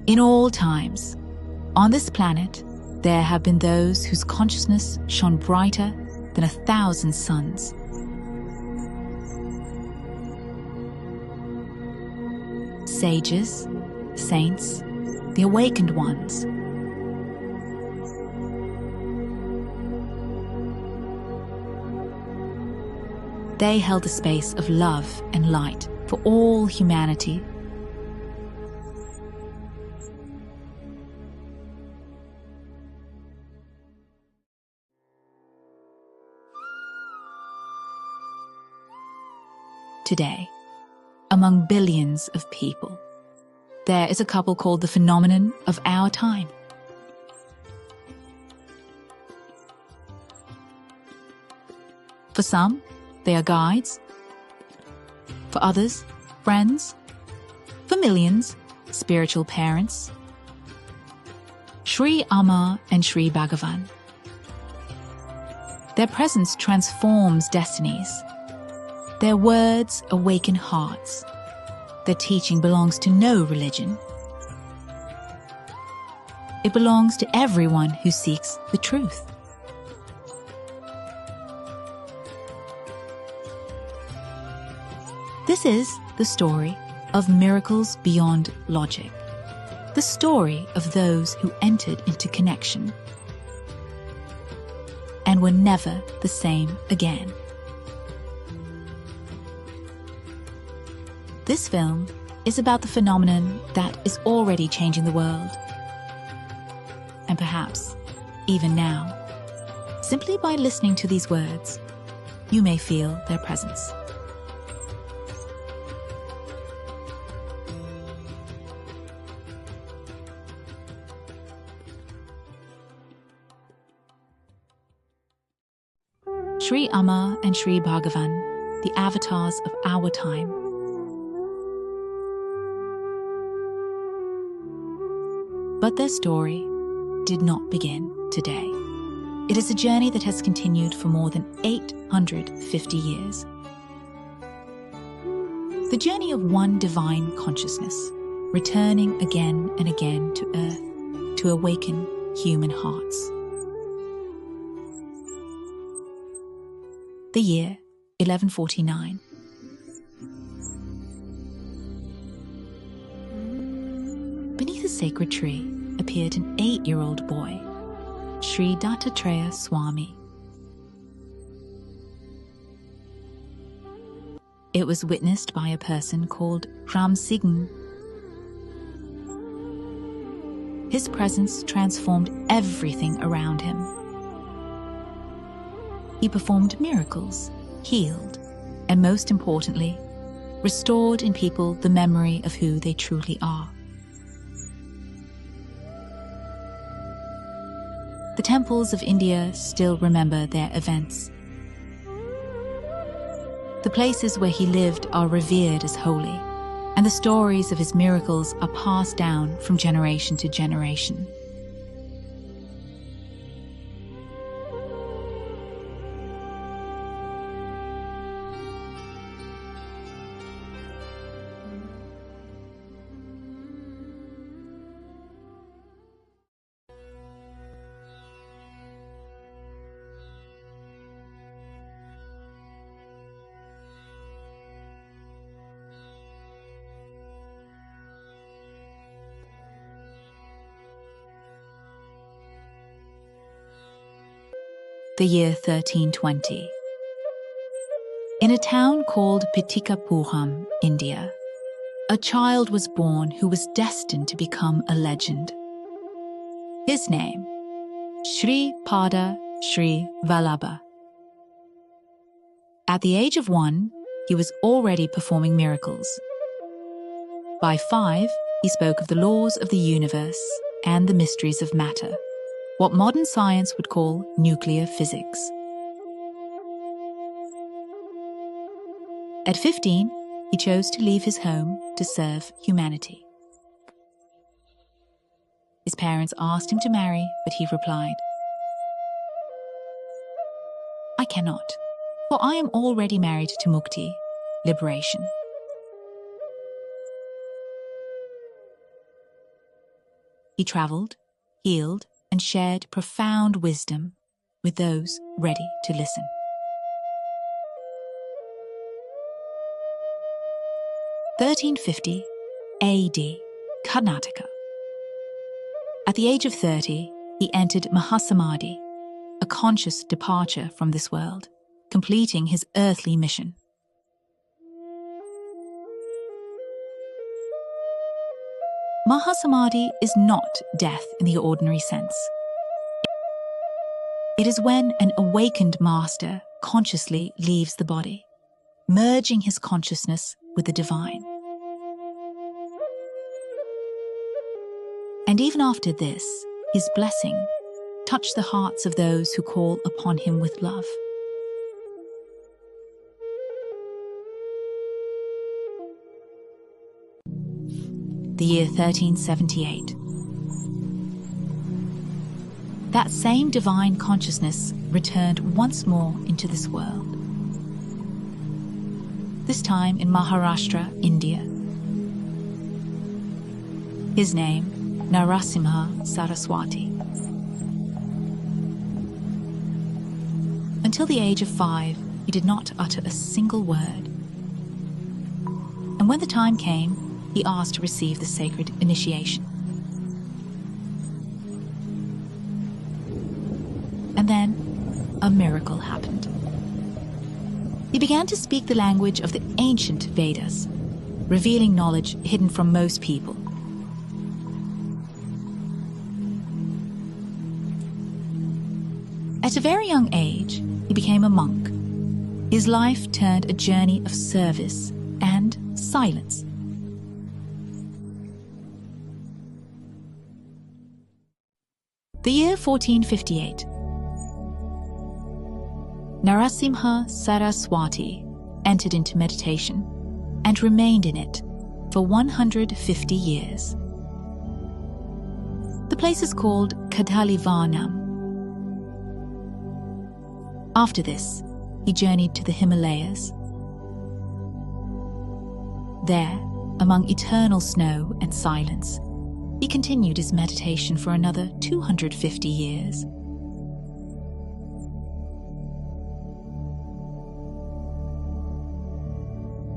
In all times, on this planet, there have been those whose consciousness shone brighter than 1,000 suns. Sages, saints, the awakened ones. They held a space of love and light for all humanity. Today, among billions of people, there is a couple called the phenomenon of our time. For some, they are guides. For others, friends. For millions, spiritual parents. Sri Amma and Sri Bhagavan. Their presence transforms destinies. Their words awaken hearts. Their teaching belongs to no religion. It belongs to everyone who seeks the truth. This is the story of miracles beyond logic. The story of those who entered into connection and were never the same again. This film is about the phenomenon that is already changing the world. And perhaps, even now, simply by listening to these words, you may feel their presence. Sri Amma and Sri Bhagavan, the avatars of our time. But their story did not begin today. It is a journey that has continued for more than 850 years. The journey of one divine consciousness, returning again and again to earth to awaken human hearts. The year 1149. Beneath a sacred tree appeared an 8-year-old boy, Sri Dattatreya Swami. It was witnessed by a person called Ressentez. His presence transformed everything around him. He performed miracles, healed, and most importantly, restored in people the memory of who they truly are. The temples of India still remember their events. The places where he lived are revered as holy, and the stories of his miracles are passed down from generation to generation. The year 1320. In a town called Pitikapuram, India, a child was born who was destined to become a legend. His name, Sri Pada Sri Vallabha. At the age of 1, he was already performing miracles. By 5, he spoke of the laws of the universe and the mysteries of matter, what modern science would call nuclear physics. At 15, he chose to leave his home to serve humanity. His parents asked him to marry, but he replied, "I cannot, for I am already married to Mukti, liberation." he traveled, healed, and shared profound wisdom with those ready to listen. (1350 AD, Karnataka). At the age of 30, he entered Mahasamadhi, a conscious departure from this world, completing his earthly mission. Mahasamadhi is not death in the ordinary sense. It is when an awakened master consciously leaves the body, merging his consciousness with the divine. And even after this, his blessing touched the hearts of those who call upon him with love. The year 1378. That same divine consciousness returned once more into this world. This time in Maharashtra, India. His name, Narasimha Saraswati. Until the age of 5, he did not utter a single word. And when the time came, he asked to receive the sacred initiation. And then, a miracle happened. He began to speak the language of the ancient Vedas, revealing knowledge hidden from most people. At a very young age, he became a monk. His life turned a journey of service and silence. The year 1458. Narasimha Saraswati entered into meditation and remained in it for 150 years. The place is called Kadalivanam. After this, he journeyed to the Himalayas. There, among eternal snow and silence, he continued his meditation for another 250 years.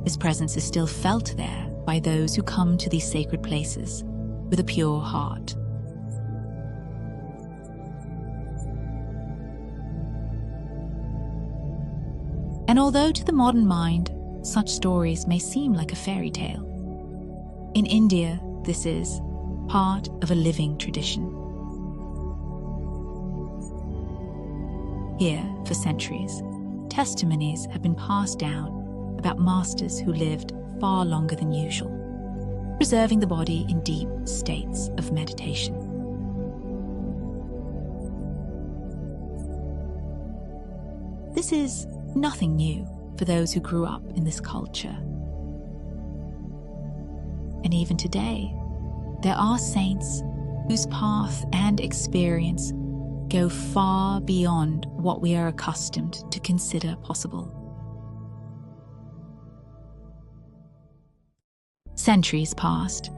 His presence is still felt there by those who come to these sacred places with a pure heart. And although to the modern mind, such stories may seem like a fairy tale, in India, this is part of a living tradition. Here, for centuries, testimonies have been passed down about masters who lived far longer than usual, preserving the body in deep states of meditation. This is nothing new for those who grew up in this culture. And even today, there are saints whose path and experience go far beyond what we are accustomed to consider possible. Centuries passed.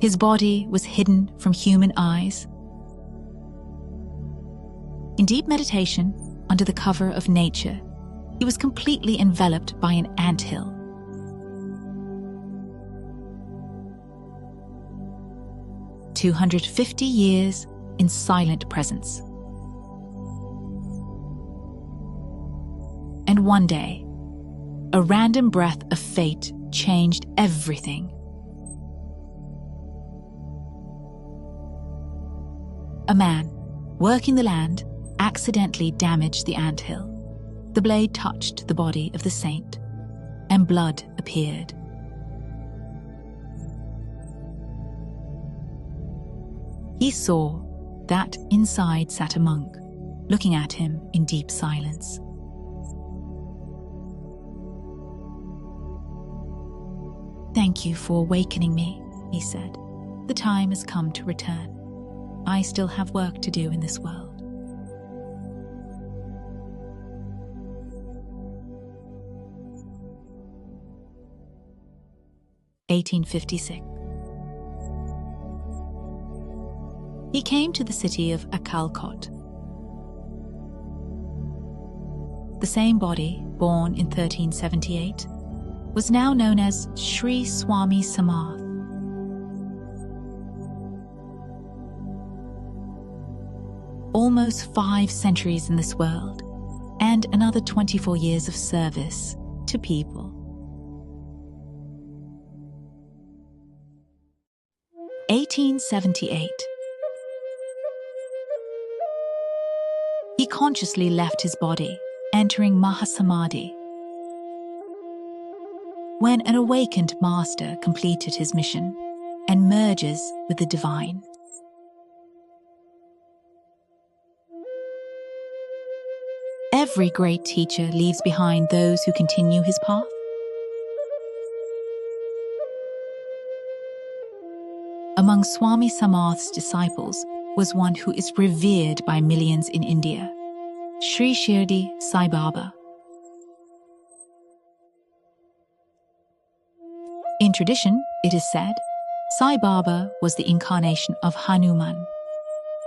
His body was hidden from human eyes. In deep meditation, under the cover of nature, he was completely enveloped by an anthill. "250 years in silent presence. And one day, a random breath of fate changed everything. A man, working the land, accidentally damaged the anthill. The blade touched the body of the saint, and blood appeared. He saw that inside sat a monk, looking at him in deep silence. "Thank you for awakening me," he said. "The time has come to return. I still have work to do in this world." (1856). he came to the city of Akalkot. The same body, born in 1378, was now known as Sri Swami Samarth. Almost 5 centuries in this world, and another 24 years of service to people. 1878. He consciously left his body, entering Mahasamadhi. When an awakened master completed his mission and merges with the divine. Every great teacher leaves behind those who continue his path. Among Swami Samarth's disciples was one who is revered by millions in India, Sri Shirdi Sai Baba. In tradition, it is said, Sai Baba was the incarnation of Hanuman,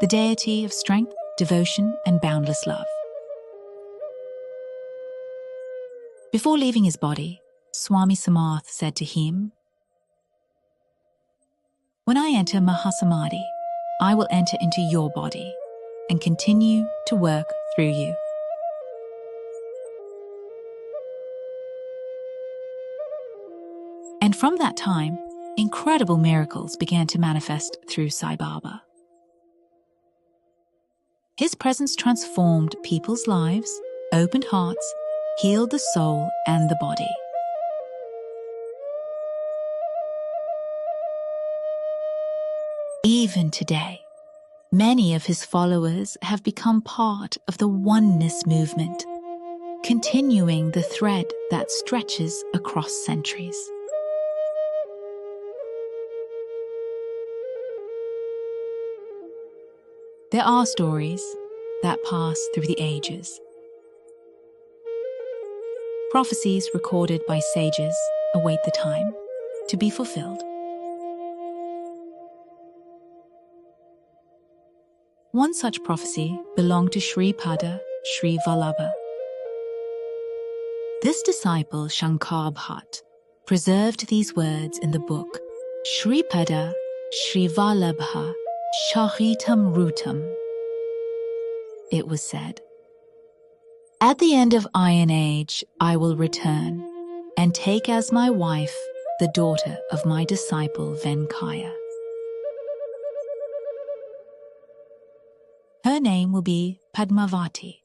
the deity of strength, devotion, and boundless love. Before leaving his body, Swami Samarth said to him, "When I enter Mahasamadhi, I will enter into your body and continue to work through you." And from that time, incredible miracles began to manifest through Sai Baba. His presence transformed people's lives, opened hearts, healed the soul and the body. Even today, many of his followers have become part of the oneness movement, continuing the thread that stretches across centuries. There are stories that pass through the ages. Prophecies recorded by sages await the time to be fulfilled. One such prophecy belonged to Sri Pada Sri Vallabha. This disciple Shankar Bhat preserved these words in the book Sri Pada Sri Vallabha Sharitam Rutam. It was said, "At the end of Iron Age, I will return and take as my wife the daughter of my disciple Venkaya. Her name will be Padmavati,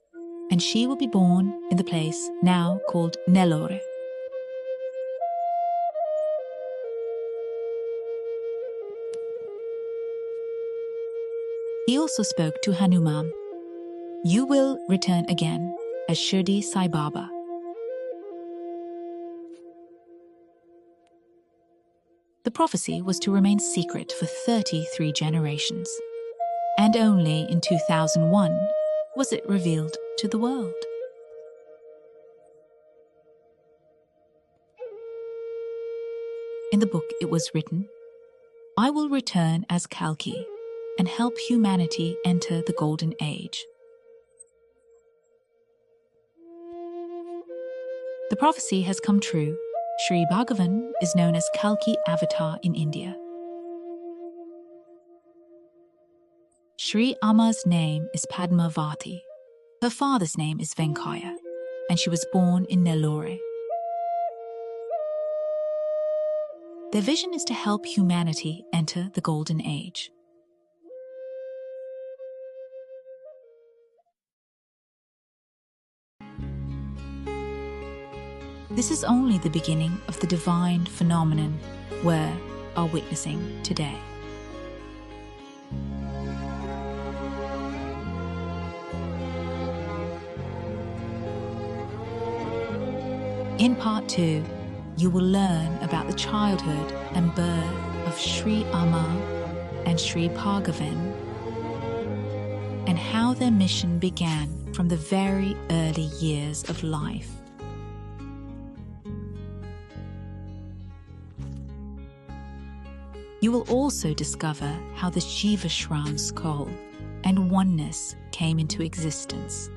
and she will be born in the place now called Nellore." He also spoke to Hanuman, "You will return again as Shirdi Sai Baba." The prophecy was to remain secret for 33 generations, and only in 2001 was it revealed to the world. In the book it was written, "I will return as Kalki and help humanity enter the Golden Age." The prophecy has come true. Sri Bhagavan is known as Kalki Avatar in India. Sri Amma's name is Padmavati. Her father's name is Venkaya, and she was born in Nellore. Their vision is to help humanity enter the Golden Age. This is only the beginning of the divine phenomenon we are witnessing today. In part 2, you will learn about the childhood and birth of Sri Amma and Sri Bhagavan, and how their mission began from the very early years of life. You will also discover how the Shiva Shram scroll and oneness came into existence.